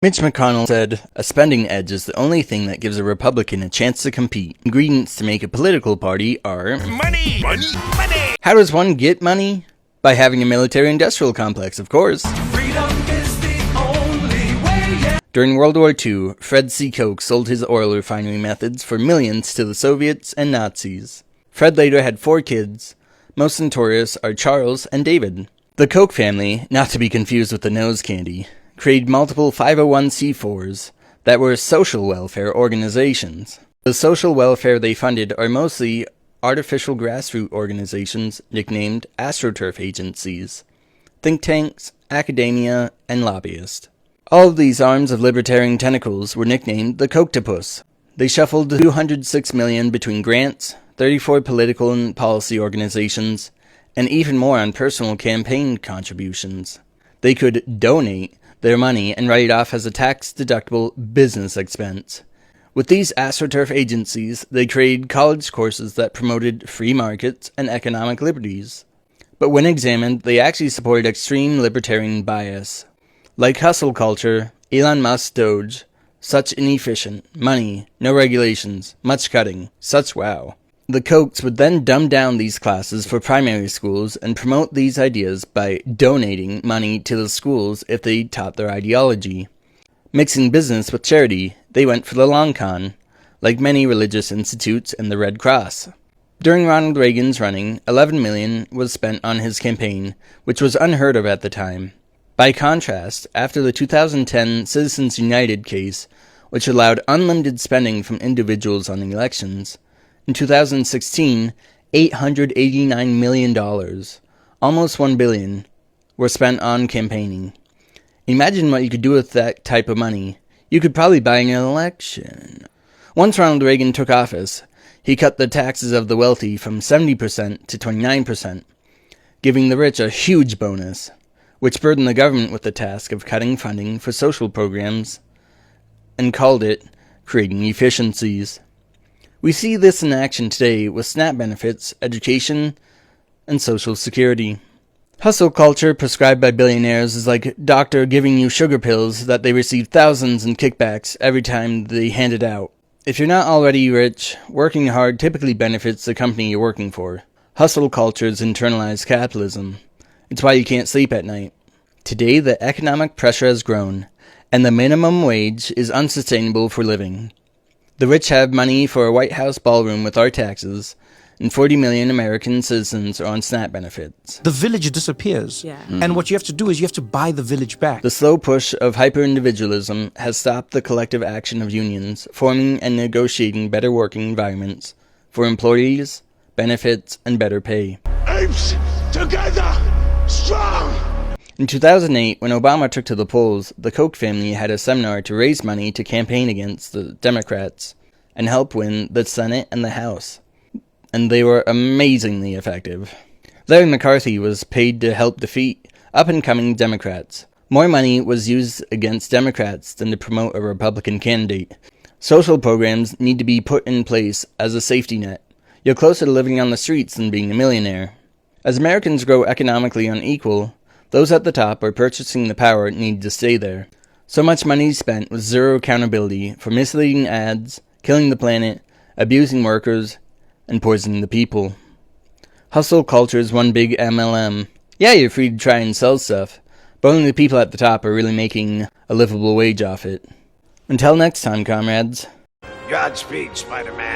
Mitch McConnell said, "A spending edge is the only thing that gives a Republican a chance to compete. Ingredients to make a political party are money, money, money." How does one get money? By having a military-industrial complex, of course. Freedom is the only way. Yeah. During World War II, Fred C. Koch sold his oil refinery methods for millions to the Soviets and Nazis. Fred later had 4 kids. Most notorious are Charles and David. The Koch family, not to be confused with the nose candy, created multiple 501c4s that were social welfare organizations. The social welfare they funded are mostly artificial grassroots organizations nicknamed astroturf agencies, think tanks, academia, and lobbyists. All of these arms of libertarian tentacles were nicknamed the Kochtopus. They shuffled $206 million between grants, 34 political and policy organizations, and even more on personal campaign contributions. They could donate their money and write it off as a tax-deductible business expense. With these astroturf agencies, they created college courses that promoted free markets and economic liberties. But when examined, they actually supported extreme libertarian bias. Like hustle culture, Elon Musk Doge, such inefficient, money, no regulations, much cutting, such wow. The Kochs would then dumb down these classes for primary schools and promote these ideas by donating money to the schools if they taught their ideology. Mixing business with charity, they went for the long con, like many religious institutes and the Red Cross. During Ronald Reagan's running, $11 million was spent on his campaign, which was unheard of at the time. By contrast, after the 2010 Citizens United case, which allowed unlimited spending from individuals on elections, in 2016, $889 million, almost $1 billion, were spent on campaigning. Imagine what you could do with that type of money. You could probably buy an election. Once Ronald Reagan took office, he cut the taxes of the wealthy from 70% to 29%, giving the rich a huge bonus, which burdened the government with the task of cutting funding for social programs, and called it creating efficiencies. We see this in action today with SNAP benefits, education, and Social Security. Hustle culture prescribed by billionaires is like a doctor giving you sugar pills that they receive thousands in kickbacks every time they hand it out. If you're not already rich, working hard typically benefits the company you're working for. Hustle culture is internalized capitalism. It's why you can't sleep at night. Today, the economic pressure has grown, and the minimum wage is unsustainable for living. The rich have money for a White House ballroom with our taxes, and 40 million American citizens are on SNAP benefits. The village disappears. Yeah. And what you have to do is you have to buy the village back. The slow push of hyper-individualism has stopped the collective action of unions, forming and negotiating better working environments for employees, benefits, and better pay. Apes together, strong. In 2008, when Obama took to the polls, the Koch family had a seminar to raise money to campaign against the Democrats and help win the Senate and the House. And they were amazingly effective. Larry McCarthy was paid to help defeat up-and-coming Democrats. More money was used against Democrats than to promote a Republican candidate. Social programs need to be put in place as a safety net. You're closer to living on the streets than being a millionaire. As Americans grow economically unequal, those at the top or purchasing the power need to stay there. So much money spent with zero accountability for misleading ads, killing the planet, abusing workers, and poisoning the people. Hustle culture is one big MLM. Yeah, you're free to try and sell stuff, but only the people at the top are really making a livable wage off it. Until next time, comrades. Godspeed, Spider-Man.